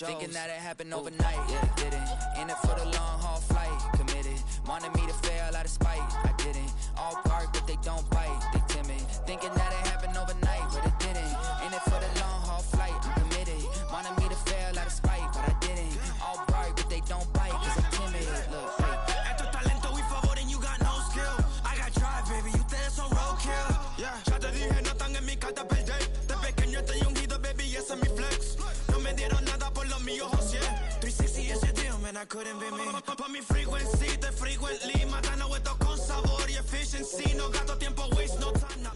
shows. Thinking that it happened overnight, yeah, it didn't. In it for the long haul flight, committed. Wanted me to fail out of spite, I didn't. All bark, but they don't bite, they timid. Thinking that it happened overnight, but it didn't. In it for the long haul flight, I'm committed. Wanted me to fail out of spite, but I didn't. All bark, but they don't bite, cause I'm timid. Look, hey. Esto es talento, we favor and you got no skill. I got drive, baby, ustedes son roadkill. Yeah, ya te dije, no están en mi carta perder. De pequeño estoy ungido, baby, ese es mi flex. No me dieron nada por lo mío, José. 360 is your deal, man, I couldn't be me. Pa' mi frequency, te frequently. Matando esto con sabor y efficiency. No gasto tiempo, waste no time.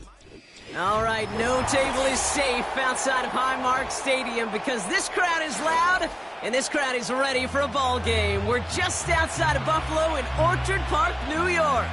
All right, no table is safe outside of Highmark Stadium because this crowd is loud and this crowd is ready for a ball game. We're just outside of Buffalo in Orchard Park, New York.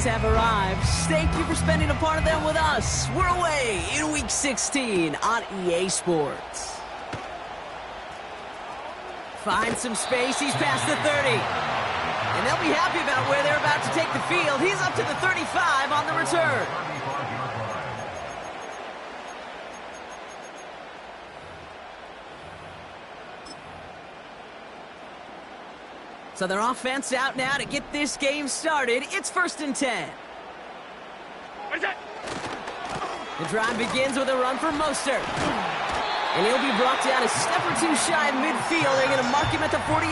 Have arrived. Thank you for spending a part of them with us. We're away in Week 16 on EA Sports. Finds some space. He's past the 30. And they'll be happy about where they're about to take the field. He's up to the 35 on the return. So their offense out now to get this game started. It's 1st and 10. The drive begins with a run for Mostert. And he'll be brought down a step or two shy of midfield. They're going to mark him at the 48.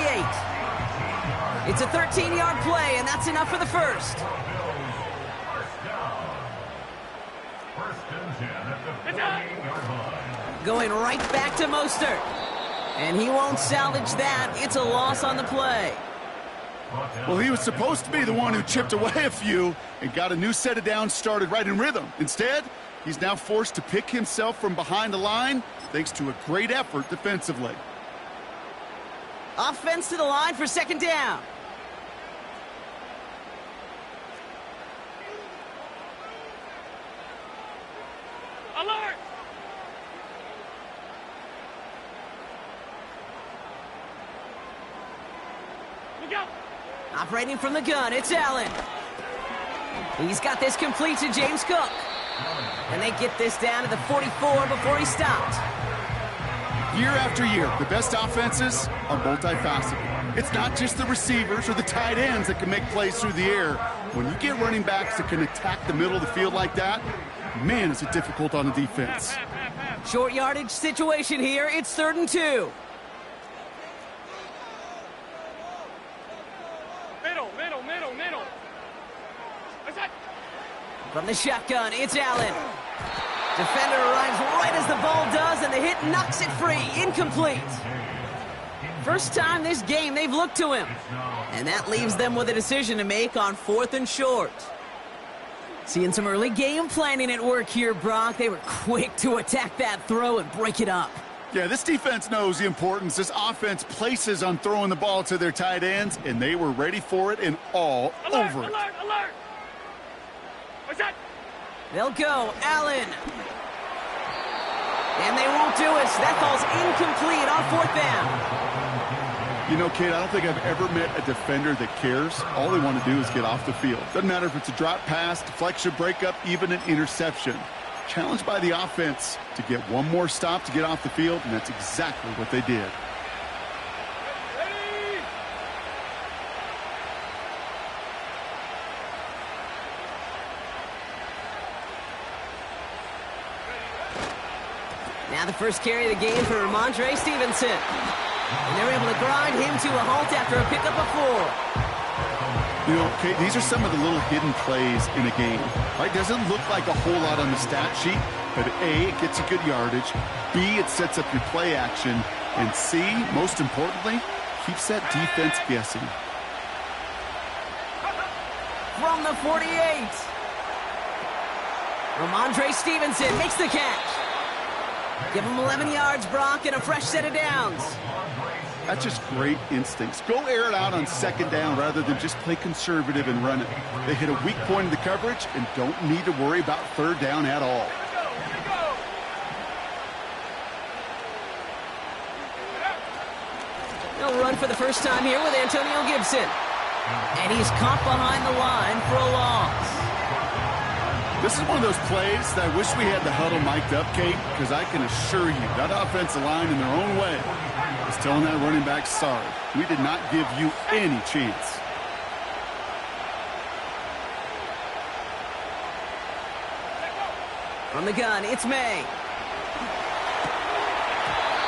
It's a 13-yard play, and that's enough for the first. Going right back to Mostert. And he won't salvage that. It's a loss on the play. Well, he was supposed to be the one who chipped away a few and got a new set of downs started right in rhythm. Instead, he's now forced to pick himself from behind the line thanks to a great effort defensively. Offense to the line for 2nd down. Alert! Look out! Operating from the gun, it's Allen. He's got this complete to James Cook. And they get this down to the 44 before he stopped. Year after year, the best offenses are multifaceted. It's not just the receivers or the tight ends that can make plays through the air. When you get running backs that can attack the middle of the field like that, man, is it difficult on the defense. Short yardage situation here. It's 3rd and 2. Middle. From the shotgun, it's Allen. Defender arrives right as the ball does, and the hit knocks it free. Incomplete. First time this game they've looked to him. And that leaves them with a decision to make on 4th and short. Seeing some early game planning at work here, Brock. They were quick to attack that throw and break it up. Yeah, this defense knows the importance this offense places on throwing the ball to their tight ends, and they were ready for it and all over it. Alert! What's that? They'll go. Allen. And they won't do it. So that ball's incomplete on 4th down. You know, kid, I don't think I've ever met a defender that cares. All they want to do is get off the field. Doesn't matter if it's a drop pass, deflection, breakup, even an interception. Challenged by the offense to get one more stop to get off the field, and that's exactly what they did. Now the first carry of the game for Ramondre Stevenson. And they're able to grind him to a halt after a pickup of 4. You know, okay, these are some of the little hidden plays in a game. Right? Doesn't look like a whole lot on the stat sheet, but A, it gets you good yardage. B, it sets up your play action. And C, most importantly, keeps that defense guessing. From the 48. Ramondre Stevenson makes the catch. Give him 11 yards, Brock, and a fresh set of downs. That's just great instincts. Go air it out on second down rather than just play conservative and run it. They hit a weak point in the coverage and don't need to worry about third down at all. He'll run for the first time here with Antonio Gibson. And he's caught behind the line for a loss. This is one of those plays that I wish we had the huddle mic'd up, Kate, because I can assure you that offensive line in their own way is telling that running back, sorry, we did not give you any chance. From the gun, it's May.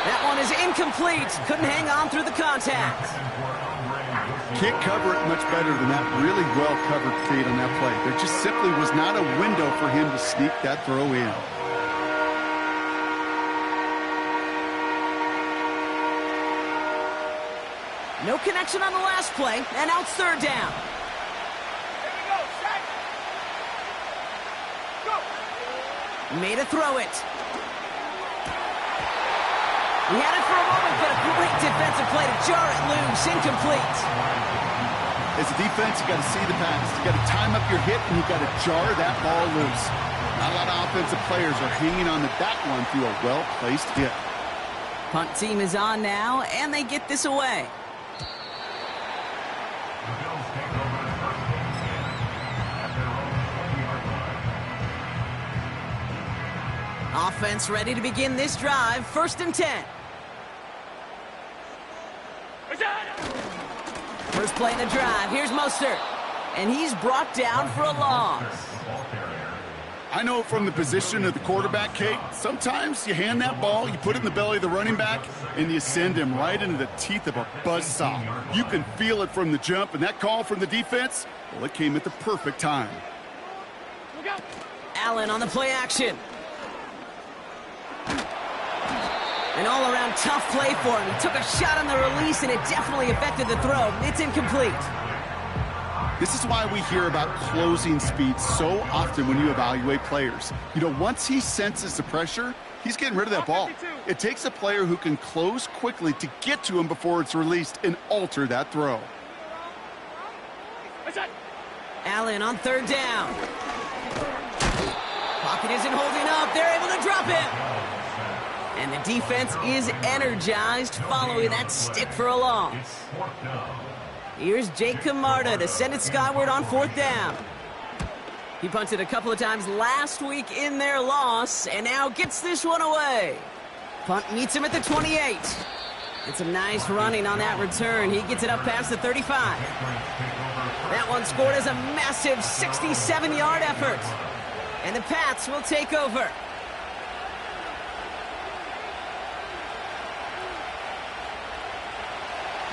That one is incomplete. Couldn't hang on through the contact. Can't cover it much better than that really well-covered feed on that play. There just simply was not a window for him to sneak that throw in. No connection on the last play, and out third down. Here we go, set. Go. Made a throw it. He had it for a moment, but a great defensive play to jar it loose. Incomplete. As a defense, you got to see the pass. You got to time up your hit, and you got to jar that ball loose. Not a lot of offensive players are hanging on to that one through a well-placed hit. Punt team is on now, and they get this away. Offense ready to begin this drive. 1st and 10. First play in the drive. Here's Mostert. And he's brought down for a loss. I know from the position of the quarterback, Kate, sometimes you hand that ball, you put it in the belly of the running back, and you send him right into the teeth of a buzzsaw. You can feel it from the jump, and that call from the defense, well, it came at the perfect time. Allen on the play action. An all-around tough play for him. He took a shot on the release, and it definitely affected the throw. It's incomplete. This is why we hear about closing speed so often when you evaluate players. You know, once he senses the pressure, he's getting rid of that ball. It takes a player who can close quickly to get to him before it's released and alter that throw. Allen on third down. Pocket isn't holding up. They're able to drop it. And the defense is energized following that stick for a loss. Here's Jake Camarda to send it skyward on 4th down. He punted a couple of times last week in their loss and now gets this one away. Punt meets him at the 28. And some nice running on that return. He gets it up past the 35. That one scored as a massive 67-yard effort. And the Pats will take over.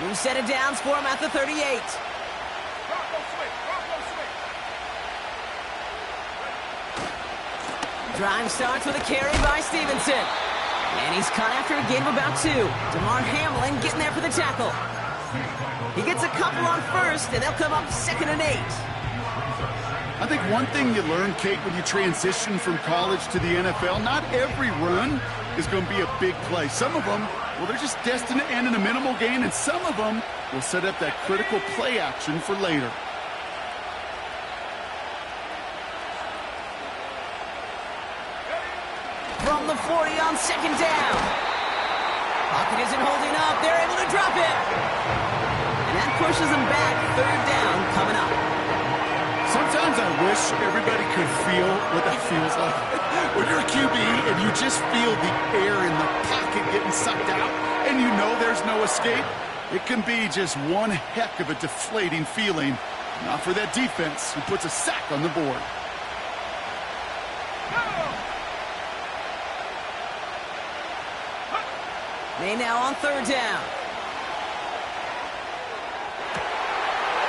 New set of downs for him at the 38. Drive starts with a carry by Stevenson. And he's caught after a gain of about 2. DeMar Hamlin getting there for the tackle. He gets a couple on first, and they'll come up 2nd and 8. I think one thing you learn, Kate, when you transition from college to the NFL, not every run is going to be a big play. Some of them, well, they're just destined to end in a minimal gain, and some of them will set up that critical play action for later. From the 40 on 2nd down. Pocket isn't holding up. They're able to drop it. And that pushes them back. 3rd down coming up. Sometimes I wish everybody could feel what that feels like. When you're a QB and you just feel the air in the pocket getting sucked out and you know there's no escape, it can be just one heck of a deflating feeling. Not for that defense who puts a sack on the board. They now on 3rd down.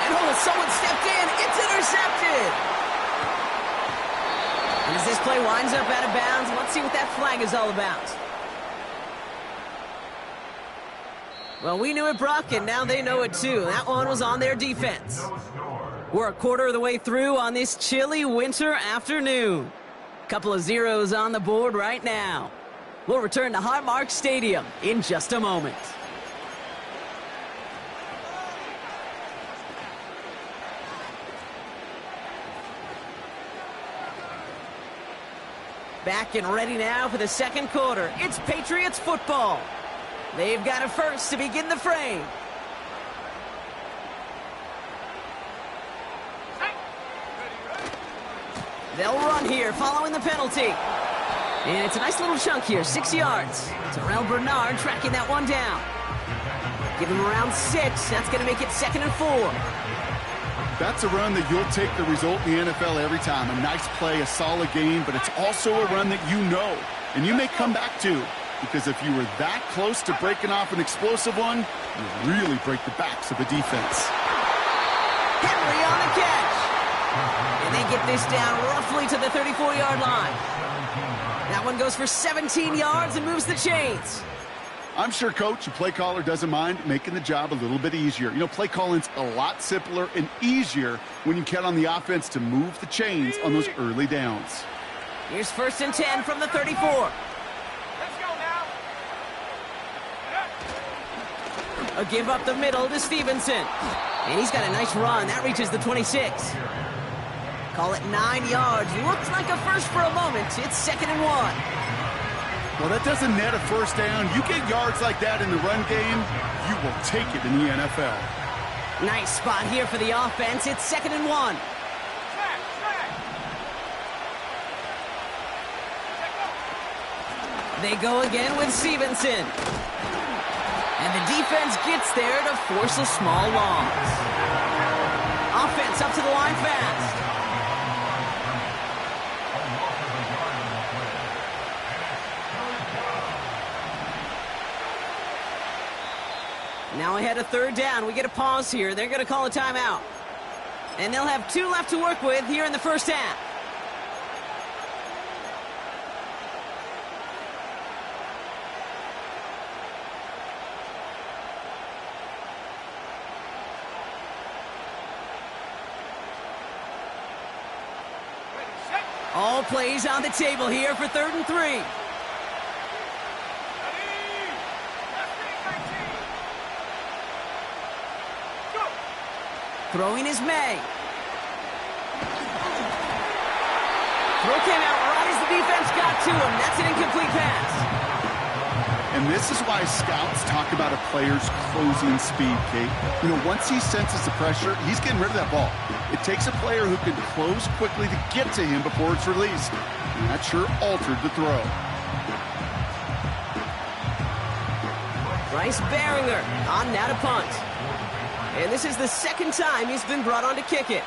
And someone stepped in. this play winds up out of bounds, let's see what that flag is all about. Well, we knew it, Brock, and now they know it too. That one was on their defense. We're a quarter of the way through on this chilly winter afternoon. Couple of zeros on the board right now. We'll return to Highmark Stadium in just a moment. Back and ready now for the second quarter. It's Patriots football. They've got a first to begin the frame. They'll run here following the penalty. And it's a nice little chunk here, 6 yards. Terrell Bernard tracking that one down. Give him around 6. That's going to make it 2nd and 4. That's a run that you'll take the result in the NFL every time. A nice play, a solid game, but it's also a run that you know and you may come back to, because if you were that close to breaking off an explosive one, you really break the backs of the defense. Henry on the catch. And they get this down roughly to the 34-yard line. That one goes for 17 yards and moves the chains. I'm sure, Coach, your play caller doesn't mind making the job a little bit easier. You know, play calling's a lot simpler and easier when you count on the offense to move the chains on those early downs. Here's 1st and 10 from the 34. Let's go now. A give up the middle to Stevenson. And he's got a nice run. That reaches the 26. Call it 9 yards. Looks like a first for a moment. It's 2nd and 1. Well, that doesn't net a first down. You get yards like that in the run game, you will take it in the NFL. Nice spot here for the offense. It's 2nd and 1. They go again with Stevenson. And the defense gets there to force a small loss. Offense up to the line fast. Now ahead of 3rd down. We get a pause here. They're going to call a timeout. And they'll have 2 left to work with here in the first half. All plays on the table here for 3rd and 3. Throwing is May. Throw came out right as the defense got to him. That's an incomplete pass. And this is why scouts talk about a player's closing speed, Kate. You know, once he senses the pressure, he's getting rid of that ball. It takes a player who can close quickly to get to him before it's released. And that sure altered the throw. Bryce Baringer on now to punt. And this is the 2nd time he's been brought on to kick it.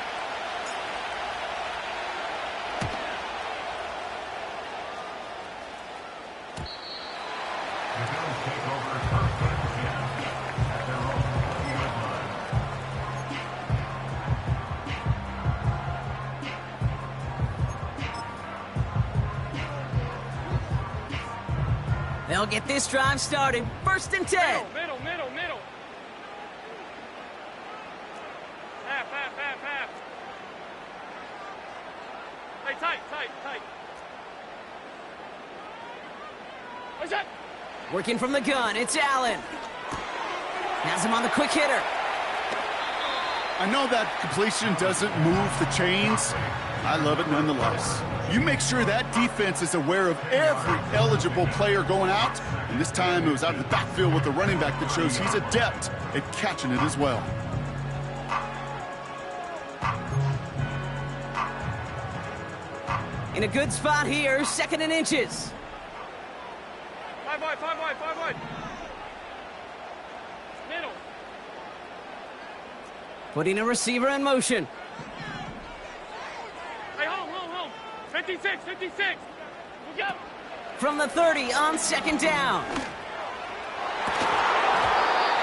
They'll get this drive started. 1st and 10. Middle. Half. Hey, tight. What's that? Working from the gun, it's Allen. Has him on the quick hitter. I know that completion doesn't move the chains. I love it nonetheless. You make sure that defense is aware of every eligible player going out, and this time it was out of the backfield with the running back that shows he's adept at catching it as well. In a good spot here, 2nd and inches. 5 wide. Middle. Putting a receiver in motion. Hey, home. 56. We go. From the 30 on 2nd down.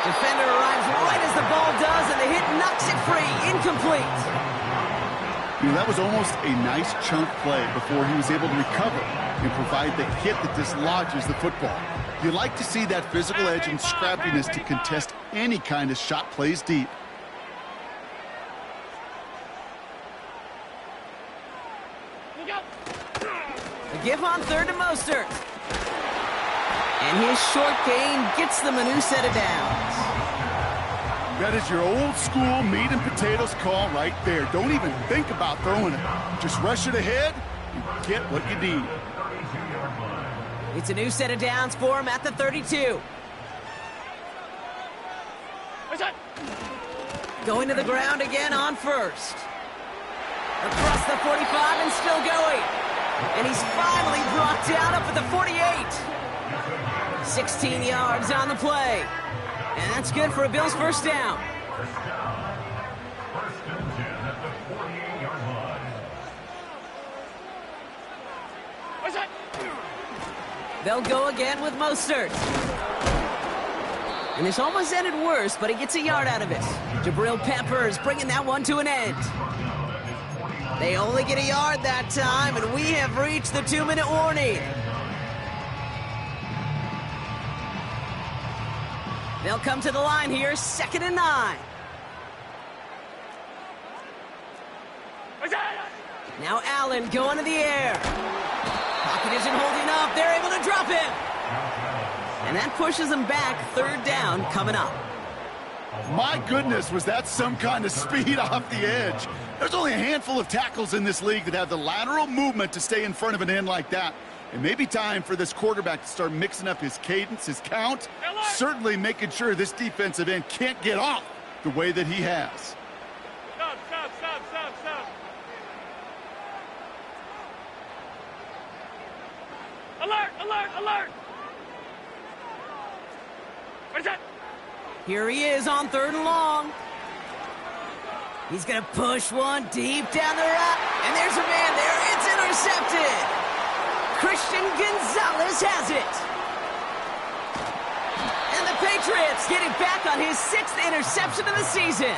Defender arrives right as the ball does, and the hit knocks it free. Incomplete. You know, that was almost a nice chunk play before he was able to recover and provide the hit that dislodges the football. You like to see that physical edge and scrappiness to contest any kind of shot plays deep. A give on third to Mostert. And his short gain gets them a new set of downs. That is your old school meat and potatoes call right there. Don't even think about throwing it. Just rush it ahead and get what you need. It's a new set of downs for him at the 32. Going to the ground again on first. Across the 45 and still going. And he's finally brought down up at the 48. 16 yards on the play. And that's good for a Bills first down. They'll go again with Mostert. And this almost ended worse, but he gets a yard out of it. Jabril Peppers bringing that one to an end. They only get a yard that time, and we have reached the 2-minute warning. They'll come to the line here, 2nd and 9. Now Allen going to the air. Pocket isn't holding up. They're able to drop him. And that pushes them back, 3rd down coming up. My goodness, was that some kind of speed off the edge. There's only a handful of tackles in this league that have the lateral movement to stay in front of an end like that. It may be time for this quarterback to start mixing up his cadence, his count, certainly making sure this defensive end can't get off the way that he has. Stop, stop, stop, stop, stop. Alert, alert, alert. What is that? Here he is on 3rd and long. He's going to push one deep down the route. And there's a man there. It's intercepted. Christian Gonzalez has it. And the Patriots get it back on his 6th interception of the season.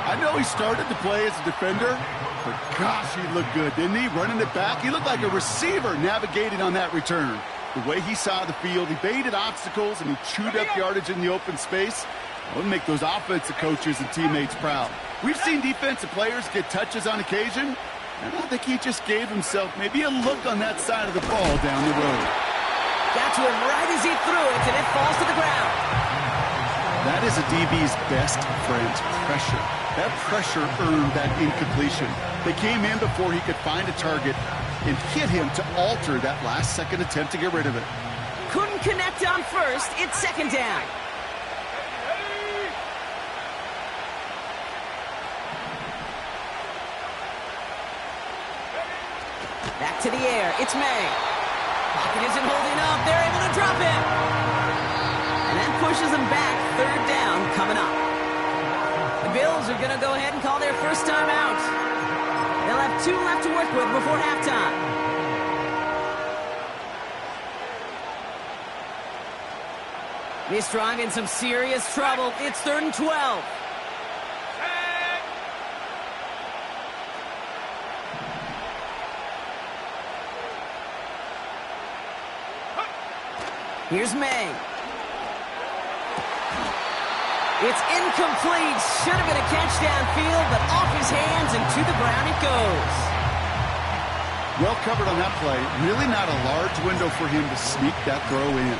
I know he started to play as a defender, but gosh, he looked good, didn't he? Running it back, he looked like a receiver navigating on that return. The way he saw the field, he baited obstacles, and he chewed up yardage in the open space. That would make those offensive coaches and teammates proud. We've seen defensive players get touches on occasion, and I think he just gave himself maybe a look on that side of the ball down the road. Got to him right as he threw it, and it falls to the ground. That is a DB's best friend, pressure. That pressure earned that incompletion. They came in before he could find a target and hit him to alter that last-second attempt to get rid of it. Couldn't connect on first. It's 2nd down. Back to the air. It's May. Pocket isn't holding up. They're able to drop him. And that pushes them back. 3rd down coming up. The Bills are going to go ahead and call their first time out. They'll have 2 left to work with before halftime. This drive in some serious trouble. It's 3rd and 12. Here's May. It's incomplete. Should have been a catch downfield, but off his hands and to the ground it goes. Well covered on that play. Really not a large window for him to sneak that throw in.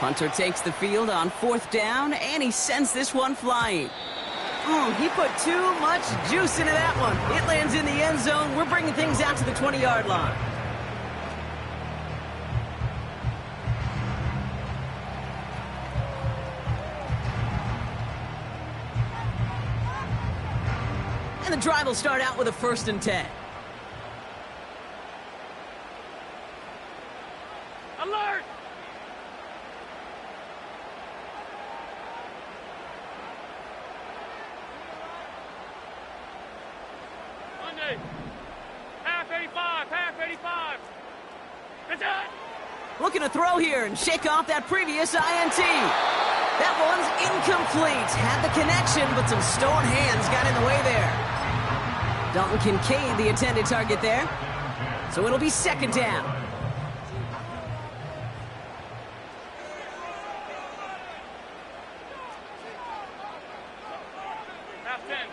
Hunter takes the field on 4th down, and he sends this one flying. He put too much juice into that one. It lands in the end zone. We're bringing things out to the 20-yard line. And the drive will start out with a 1st and 10. Alert! Monday. Half 85, half 85. That's it! Looking to throw here and shake off that previous INT. That one's incomplete. Had the connection, but some stone hands got in the way there. Dalton Kincaid, the intended target there. So it'll be second down. Half 10.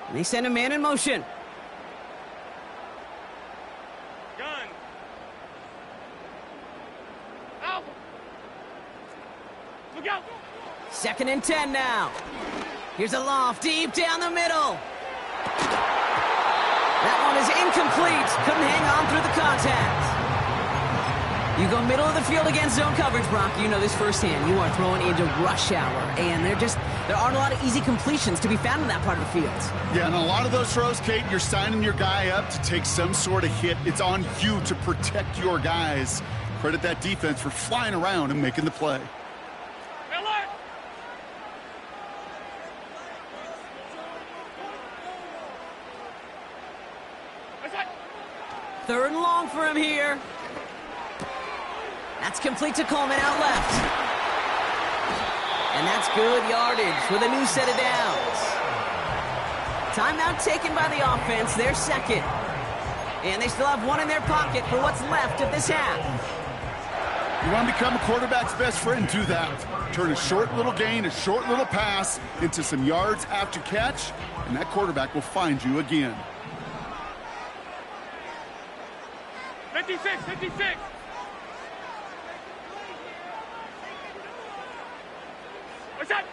And they send a man in motion. Gun. Out. Look out. Second and 10 now. Here's a loft deep down the middle. That one is incomplete. Couldn't hang on through the contact. You go middle of the field against zone coverage, Brock. You know this firsthand. You are throwing into rush hour, and there aren't a lot of easy completions to be found in that part of the field. Yeah, and a lot of those throws, Kate, you're signing your guy up to take some sort of hit. It's on you to protect your guys. Credit that defense for flying around and making the play. Alert. What's that? Third and long for him here. That's complete to Coleman out left. And that's good yardage with a new set of downs. Timeout taken by the offense, their second. And they still have one in their pocket for what's left of this half. You want to become a quarterback's best friend, do that. Turn a short little gain, a short little pass into some yards after catch, and that quarterback will find you again. 56, 56. What's that?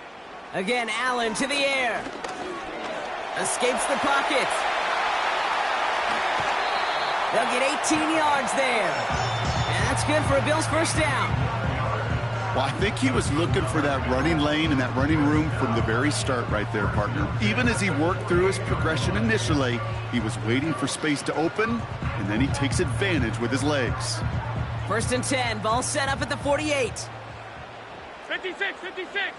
Again, Allen to the air. Escapes the pocket. They'll get 18 yards there. And that's good for a Bills first down. Well, I think he was looking for that running lane and that running room from the very start right there, partner. Even as he worked through his progression initially, he was waiting for space to open, and then he takes advantage with his legs. First and 10, ball set up at the 48. 56, 56.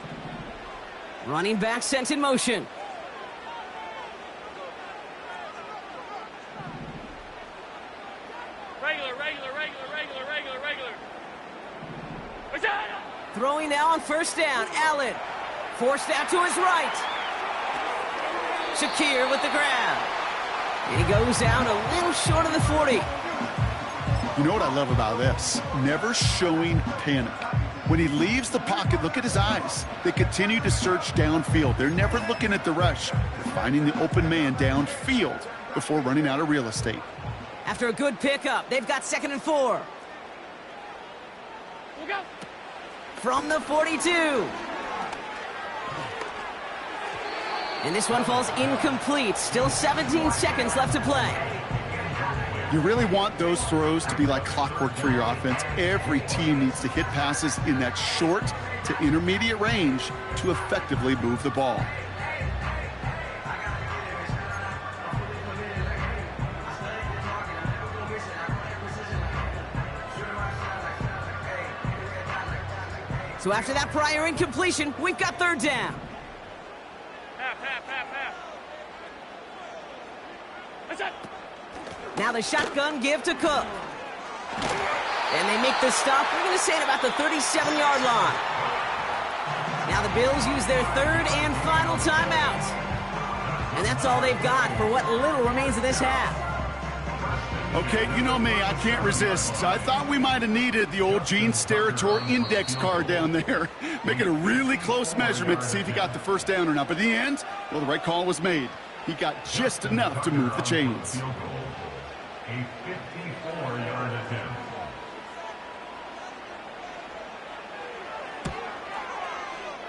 Running back sent in motion. Regular. What's that? Throwing now on first down. Allen forced out to his right. Shakir with the grab. And he goes out a little short of the 40. You know what I love about this? Never showing panic. When he leaves the pocket, look at his eyes. They continue to search downfield. They're never looking at the rush. They're finding the open man downfield before running out of real estate. After a good pickup, they've got second and 4. Look out. From the 42. And this one falls incomplete. Still 17 seconds left to play. You really want those throws to be like clockwork for your offense. Every team needs to hit passes in that short to intermediate range to effectively move the ball. So after that prior incompletion, we've got third down. Half. What's that? Now the shotgun give to Cook. And they make the stop, we're going to say, at about the 37-yard line. Now the Bills use their third and final timeout. And that's all they've got for what little remains of this half. Okay, you know me, I can't resist. I thought we might have needed the old Gene Steratore index card down there. Making a really close measurement to see if he got the first down or not. But in the end, well, the right call was made. He got just enough to move the chains. A 54-yard attempt.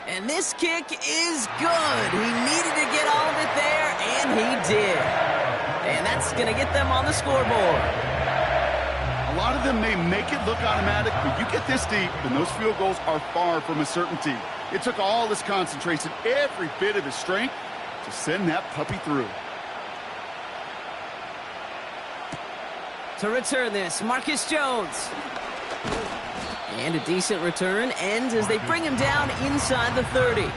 And this kick is good. He needed to get all of it there, and he did. And that's going to get them on the scoreboard. A lot of them may make it look automatic, but you get this deep, and those field goals are far from a certainty. It took all his concentration, every bit of his strength, to send that puppy through. To return this, Marcus Jones. And a decent return ends as they bring him down inside the 30.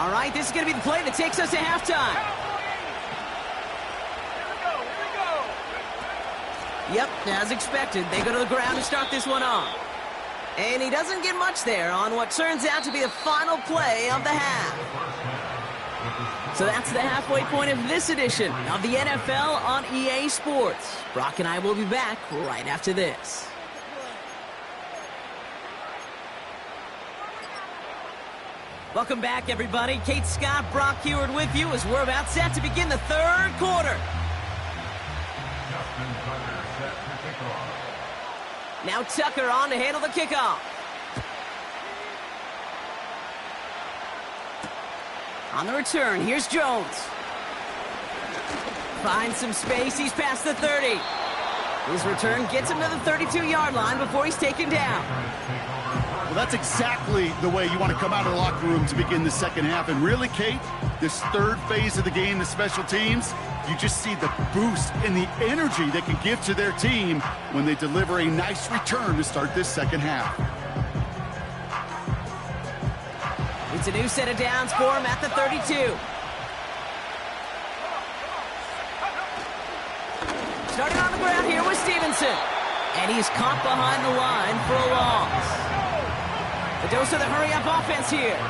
All right, this is going to be the play that takes us to halftime. Yep, as expected, they go to the ground to start this one off. And he doesn't get much there on what turns out to be the final play of the half. So that's the halfway point of this edition of the NFL on EA Sports. Brock and I will be back right after this. Welcome back, everybody. Kate Scott, Brock Heward with you as we're about set to begin the third quarter. Now Tucker on to handle the kickoff. On the return, here's Jones. Finds some space, he's past the 30. His return gets him to the 32-yard line before he's taken down. Well, that's exactly the way you want to come out of the locker room to begin the second half. And really, Kate, this third phase of the game, the special teams, you just see the boost and the energy they can give to their team when they deliver a nice return to start this second half. It's a new set of downs for him at the 32. Starting on the ground here with Stevenson. And he's caught behind the line for a loss. The dose of the hurry-up offense here.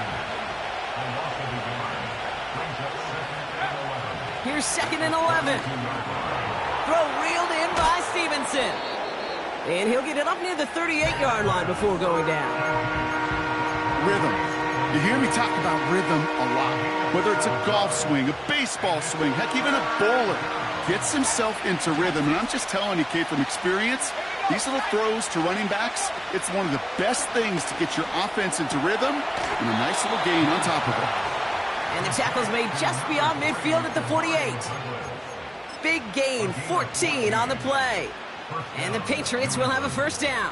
Here's 2nd and 11. Throw reeled in by Stevenson. And he'll get it up near the 38-yard line before going down. Rhythm. You hear me talk about rhythm a lot. Whether it's a golf swing, a baseball swing, heck, even a bowler gets himself into rhythm. And I'm just telling you, Kate, from experience, these little throws to running backs, it's one of the best things to get your offense into rhythm and a nice little gain on top of it. And the tackle's made just beyond midfield at the 48. Big gain, 14 on the play. And the Patriots will have a first down.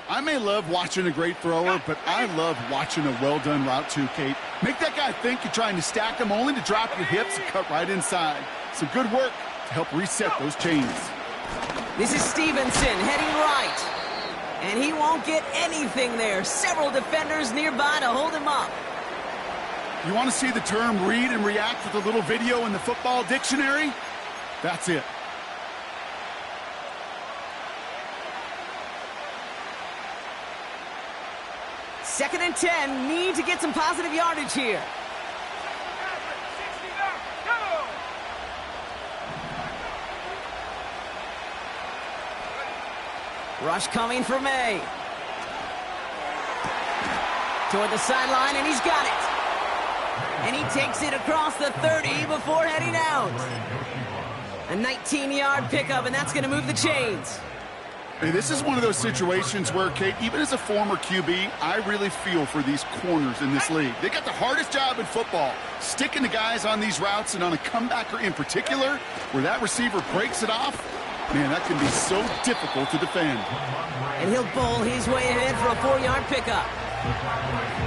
I may love watching a great thrower, but I love watching a well-done route too, Kate. Make that guy think you're trying to stack him only to drop your hips and cut right inside. Some good work to help reset those chains. This is Stevenson heading right. And he won't get anything there. Several defenders nearby to hold him up. You want to see the term read and react with a little video in the football dictionary? That's it. Second and 10, need to get some positive yardage here. Rush coming for May. Toward the sideline, and he's got it. And he takes it across the 30 before heading out. A 19-yard pickup, and that's going to move the chains. Hey, this is one of those situations where, Kate, even as a former QB, I really feel for these corners in this league. They got the hardest job in football, sticking the guys on these routes and on a comebacker in particular, where that receiver breaks it off. Man, that can be so difficult to defend. And he'll bowl his way ahead for a 4-yard pickup.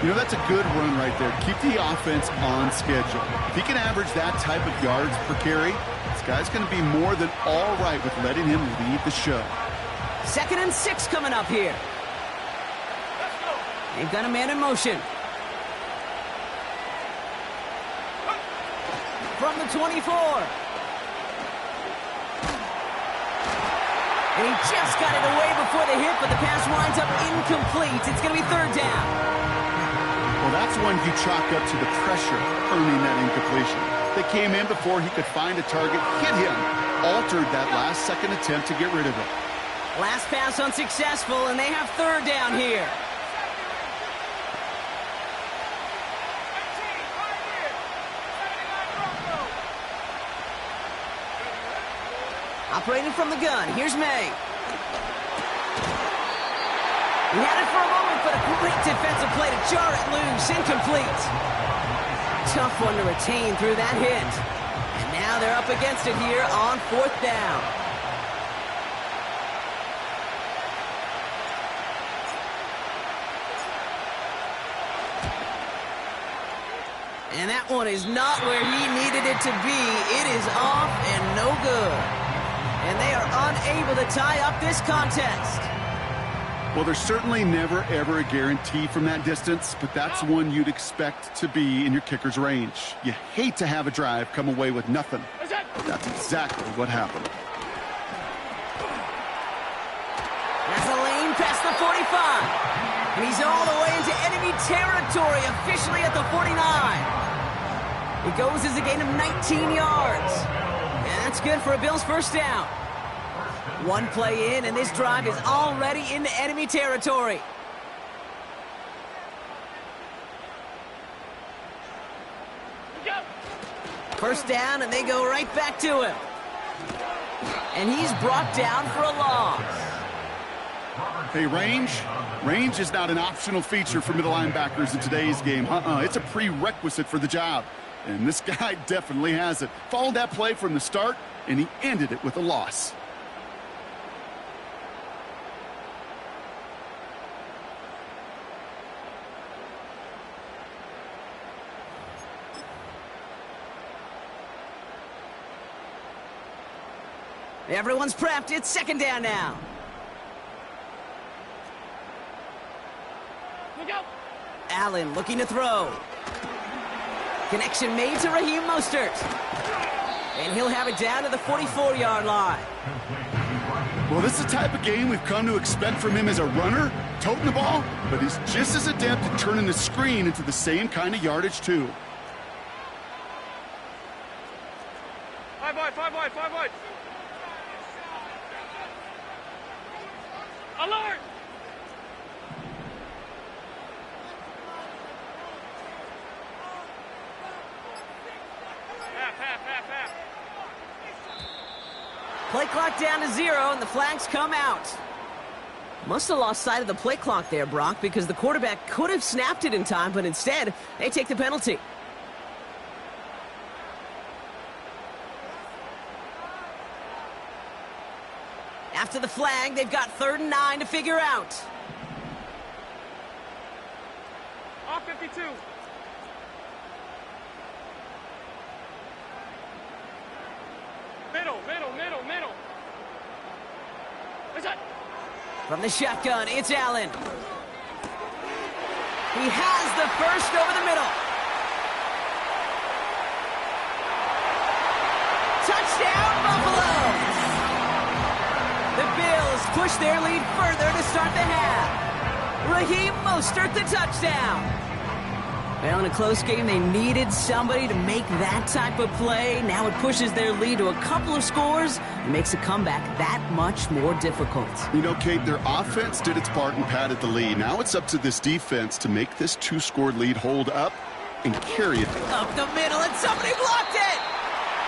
You know, that's a good run right there. Keep the offense on schedule. If he can average that type of yards per carry, this guy's going to be more than all right with letting him lead the show. 2nd and 6 coming up here. They've got a man in motion. From the 24. And he just got it away before the hit, but the pass winds up incomplete. It's going to be 3rd down. Well, that's when you chalk up to the pressure earning that incompletion. They came in before he could find a target, hit him, altered that last-second attempt to get rid of it. Last pass unsuccessful, and they have 3rd down here. Operating from the gun, here's May. He had it for a moment, but a great defensive play to jar it loose, incomplete. Tough one to retain through that hit. And now they're up against it here on 4th down. And that one is not where he needed it to be. It is off and no good. And they are unable to tie up this contest. Well, there's certainly never, ever a guarantee from that distance, but that's one you'd expect to be in your kicker's range. You hate to have a drive come away with nothing. That's exactly what happened. That's a lane past the 45. And he's all the way into enemy territory, officially at the 49. It goes as a gain of 19 yards. And that's good for a Bills first down. One play in, and this drive is already into enemy territory. First down, and they go right back to him. And he's brought down for a loss. Hey, range? Range is not an optional feature for middle linebackers in today's game. It's a prerequisite for the job. And this guy definitely has it. Followed that play from the start, and he ended it with a loss. Everyone's prepped. It's second down now. Allen looking to throw. Connection made to Raheem Mostert. And he'll have it down to the 44-yard line. Well, this is the type of game we've come to expect from him as a runner, toting the ball, but he's just as adept at turning the screen into the same kind of yardage, too. 5 wide, 5 wide, 5 wide. Alert! Half. Play clock down to 0, and the flags come out. Must have lost sight of the play clock there, Brock, because the quarterback could have snapped it in time, but instead, they take the penalty. After the flag, they've got 3rd and 9 to figure out. Off 52. Middle. What's that? From the shotgun, it's Allen. He has the first over the middle. Touchdown, Buffalo! The Bills push their lead further to start the half. Raheem Mostert, the touchdown. Well, in a close game, they needed somebody to make that type of play. Now it pushes their lead to a couple of scores and makes a comeback that much more difficult. You know, Kate, their offense did its part and padded the lead. Now it's up to this defense to make this 2-score lead hold up and carry it. Up the middle, and somebody blocked it!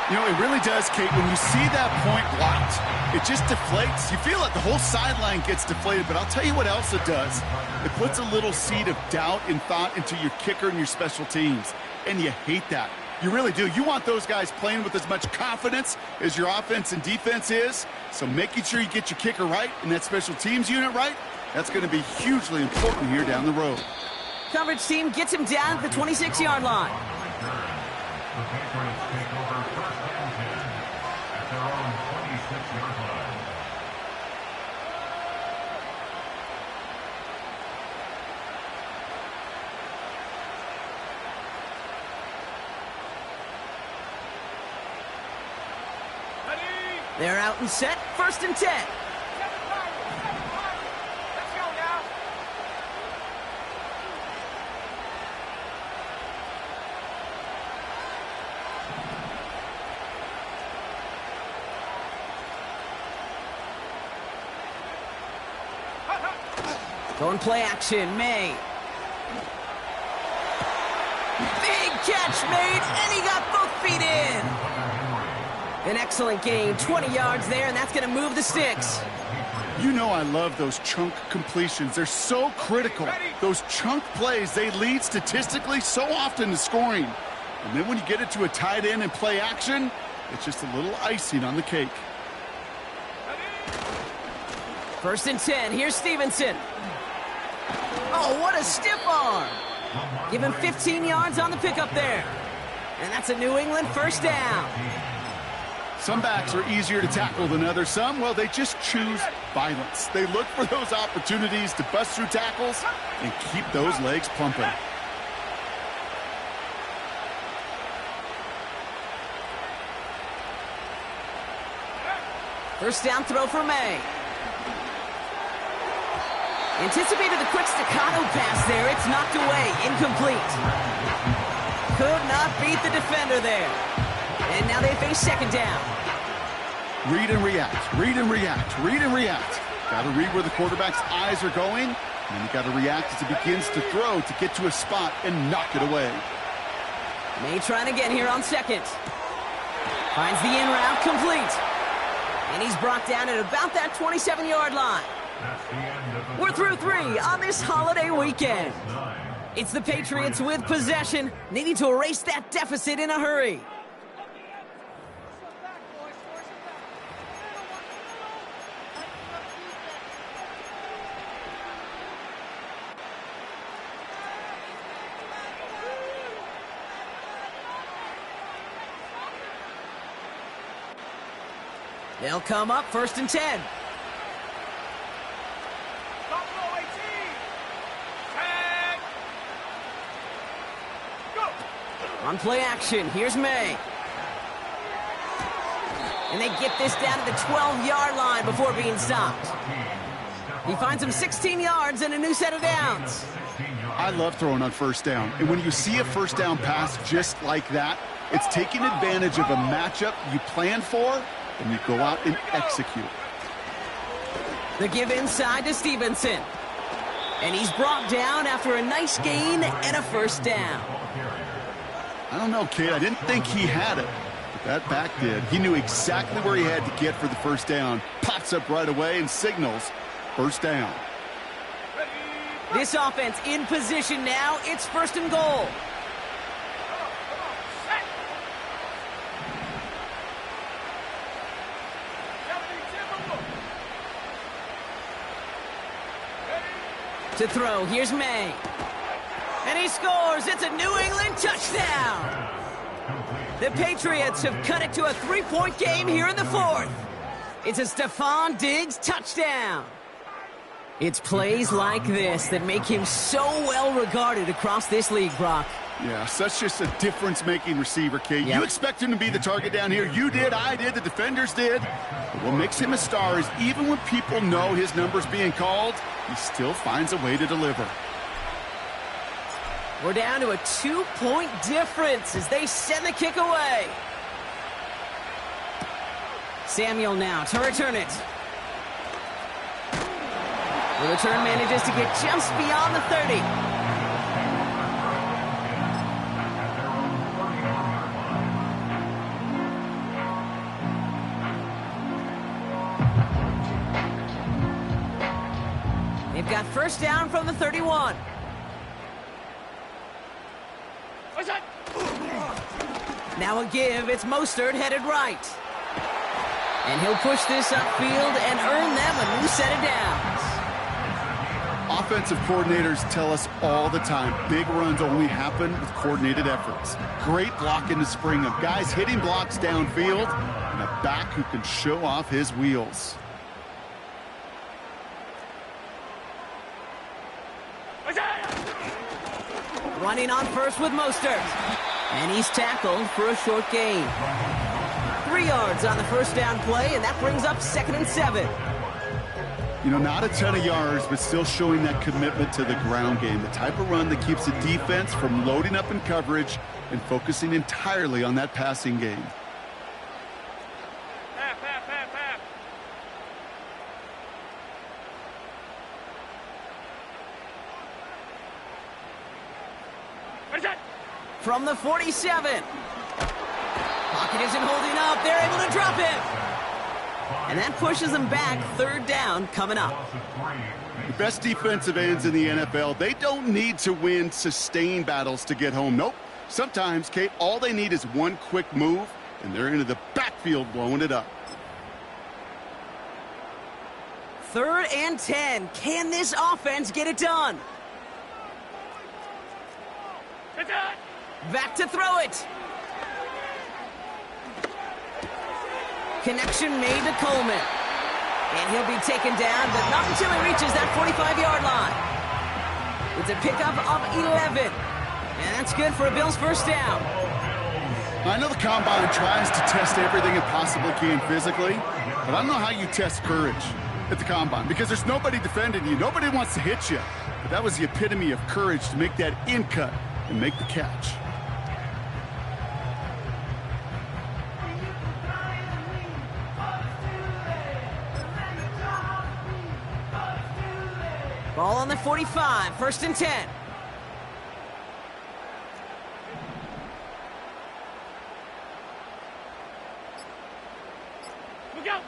You know, it really does, Kate. When you see that point blocked, it just deflates. You feel like the whole sideline gets deflated, but I'll tell you what else it does. It puts a little seed of doubt and thought into your kicker and your special teams, and you hate that. You really do. You want those guys playing with as much confidence as your offense and defense is, so making sure you get your kicker right and that special teams unit right, that's going to be hugely important here down the road. Coverage team gets him down at the 26-yard line. The Patriots take over 1st and 10 at their own 26-yard line. They're out and set. 1st and 10. Let's go now. Going play action, May. Big catch made, and he got both feet in. An excellent gain, 20 yards there, and that's going to move the sticks. You know I love those chunk completions. They're so critical. Those chunk plays, they lead statistically so often to scoring. And then when you get it to a tight end and play action, it's just a little icing on the cake. 1st and 10, here's Stevenson. Oh, what a stiff arm. Give him 15 yards on the pickup there. And that's a New England 1st down. Some backs are easier to tackle than others. Some, well, they just choose violence. They look for those opportunities to bust through tackles and keep those legs pumping. First down throw for May. Anticipated the quick staccato pass there. It's knocked away. Incomplete. Could not beat the defender there. And now they face second down. Read and react, read and react, read and react. Got to read where the quarterback's eyes are going, and you got to react as he begins to throw to get to a spot and knock it away. May trying again here on second. Finds the in route complete. And he's brought down at about that 27-yard line. We're through 3 on this holiday weekend. It's the Patriots with possession, needing to erase that deficit in a hurry. They'll come up first and 10. On play action, here's May. And they get this down to the 12-yard line before being stopped. He finds him 16 yards and a new set of downs. I love throwing on first down. And when you see a first down pass just like that, it's taking advantage of a matchup you plan for, and you go out and execute. The give inside to Stevenson. And he's brought down after a nice gain and a first down. I don't know, kid. I didn't think he had it, but that back did. He knew exactly where he had to get for the first down. Pops up right away and signals first down. This offense in position now. It's first and goal. To throw, here's May. And he scores. It's a New England touchdown. The Patriots have cut it to a 3-point game here in the fourth. It's a Stephon Diggs touchdown. It's plays like this that make him so well regarded across this league, Brock. Yeah, such just a difference-making receiver, Kate. Yep. You expect him to be the target down here. You did, I did, the defenders did. But what makes him a star is even when people know his number's being called, he still finds a way to deliver. We're down to a 2-point difference as they send the kick away. Samuel now to return it. The return manages to get just beyond the 30. They've got first down from the 31. Now a give, it's Mostert headed right. And he'll push this upfield and earn them a new set of downs. Offensive coordinators tell us all the time, big runs only happen with coordinated efforts. Great block in the spring of guys hitting blocks downfield and a back who can show off his wheels. Running on first with Mostert. And he's tackled for a short gain. 3 yards on the first down play, and that brings up 2nd and 7. You know, not a ton of yards, but still showing that commitment to the ground game. The type of run that keeps the defense from loading up in coverage and focusing entirely on that passing game. From the 47. Pocket isn't holding up. They're able to drop him. And that pushes them back. 3rd down coming up. The best defensive ends in the NFL, they don't need to win sustained battles to get home. Nope. Sometimes, Kate, all they need is one quick move, and they're into the backfield blowing it up. 3rd and 10. Can this offense get it done? Back to throw it. Connection made to Coleman. And he'll be taken down, but not until he reaches that 45-yard line. It's a pickup of 11. And that's good for a Bills first down. I know the Combine tries to test everything it possibly can physically, but I don't know how you test courage at the Combine, because there's nobody defending you. Nobody wants to hit you. But that was the epitome of courage to make that in cut and make the catch. Ball on the 45, 1st and 10. Look out!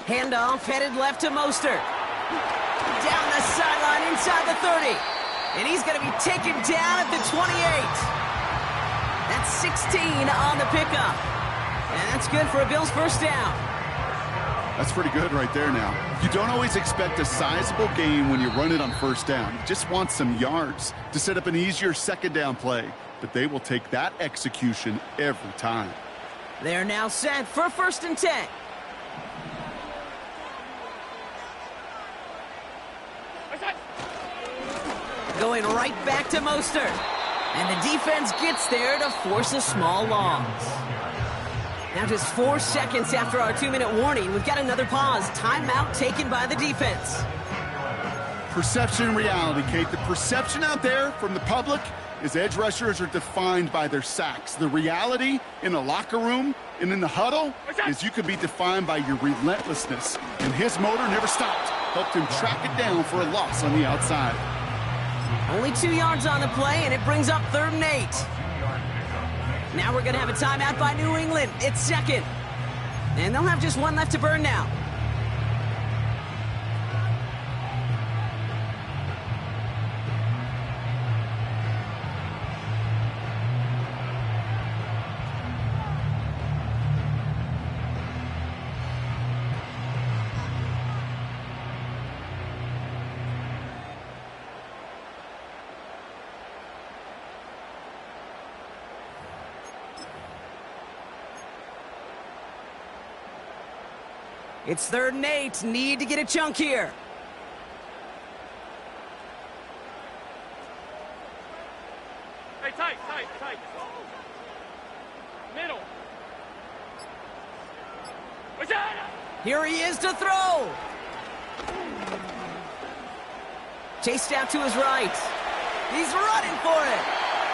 Handoff headed left to Mostert. Down the sideline inside the 30. And he's going to be taken down at the 28. That's 16 on the pickup. And that's good for a Bills first down. That's pretty good right there now. You don't always expect a sizable gain when you run it on first down. You just want some yards to set up an easier second down play. But they will take that execution every time. They're now set for 1st and 10. Going right back to Mostert. And the defense gets there to force a small loss. Now just 4 seconds after our 2-minute warning, we've got another pause. Timeout taken by the defense. Perception and reality, Kate. The perception out there from the public is edge rushers are defined by their sacks. The reality in the locker room and in the huddle is you can be defined by your relentlessness. And his motor never stopped. Helped him track it down for a loss on the outside. Only 2 yards on the play, and it brings up 3rd and 8. Now we're going to have a timeout by New England. It's 2nd. And they'll have just 1 left to burn now. It's 3rd and 8. Need to get a chunk here. Hey, tight. Middle. What's that? Here he is to throw. Chased out to his right. He's running for it.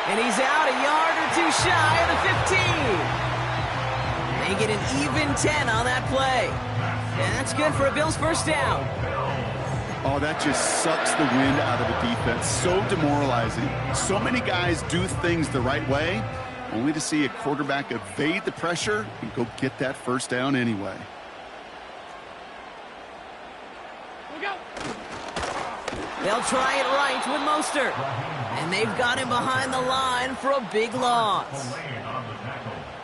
And he's out a yard or 2 shy of the 15. They get an even 10 on that play. And that's good for a Bills first down. Oh, that just sucks the wind out of the defense. So demoralizing. So many guys do things the right way, only to see a quarterback evade the pressure and go get that first down anyway. Look out! They'll try it right with Mostert. And they've got him behind the line for a big loss.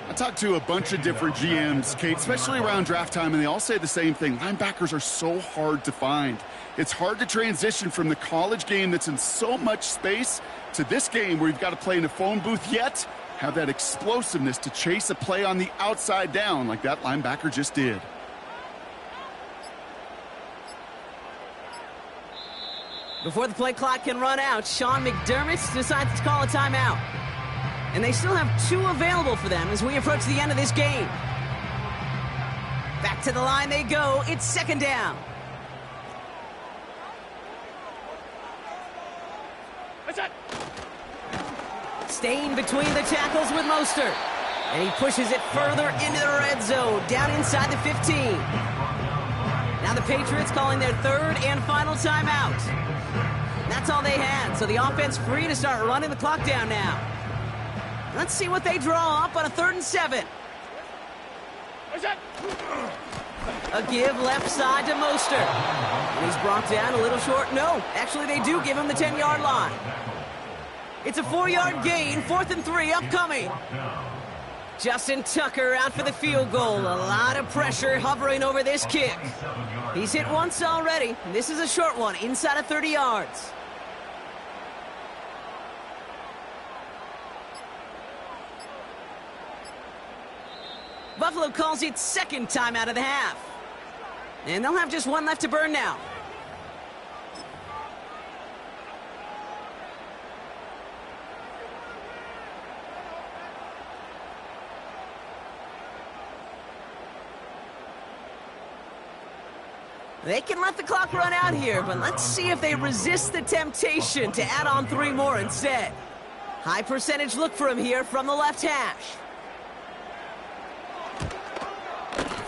I talked to a bunch of different GMs, Kate, especially around draft time, and they all say the same thing. Linebackers are so hard to find. It's hard to transition from the college game that's in so much space to this game where you've got to play in a phone booth, yet have that explosiveness to chase a play on the outside down like that linebacker just did. Before the play clock can run out, Sean McDermott decides to call a timeout. And they still have 2 available for them as we approach the end of this game. Back to the line they go. It's 2nd down. What's that? Staying between the tackles with Mostert. And he pushes it further into the red zone, down inside the 15. Now the Patriots calling their 3rd and final timeout. That's all they had, so the offense free to start running the clock down now. Let's see what they draw up on a 3rd and 7. What's that? A give left side to Mostert. And he's brought down a little short. No, actually they do give him the 10-yard line. It's a 4-yard gain, 4th and 3 upcoming. Justin Tucker out for the field goal. A lot of pressure hovering over this kick. He's hit once already. This is a short one, inside of 30 yards. Buffalo calls it second time out of the half. And they'll have just one left to burn now. They can let the clock run out here, but let's see if they resist the temptation to add on 3 more instead. High percentage look for him here from the left hash.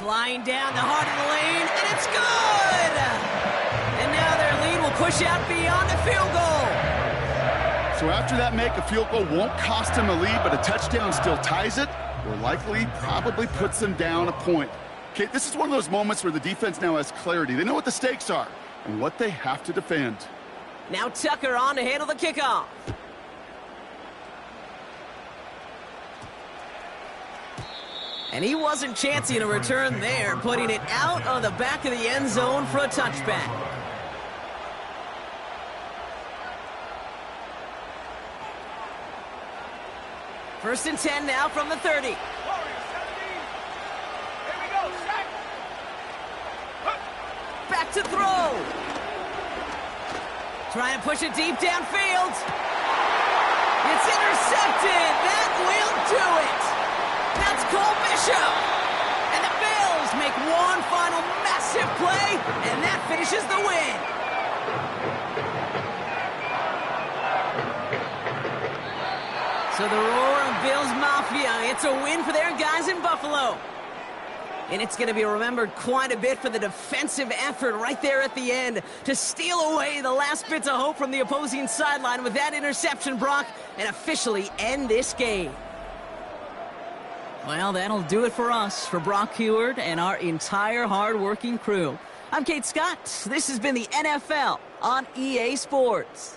Flying down the heart of the lane, and it's good! And now their lead will push out beyond the field goal. So after that make, a field goal won't cost him a lead, but a touchdown still ties it, or likely probably puts them down a point. Okay, this is one of those moments where the defense now has clarity. They know what the stakes are and what they have to defend. Now Tucker on to handle the kickoff. And he wasn't chancing a return there, putting it out of the back of the end zone for a touchback. First and 10 now from the 30. Back to throw. Trying to push it deep downfield. It's intercepted. That will do it. That's Cole Bishop. And the Bills make one final massive play, and that finishes the win. So the roar of Bills Mafia, it's a win for their guys in Buffalo. And it's going to be remembered quite a bit for the defensive effort right there at the end to steal away the last bits of hope from the opposing sideline with that interception, Brock, and officially end this game. Well, that'll do it for us, for Brock Heward and our entire hard-working crew. I'm Kate Scott. This has been the NFL on EA Sports.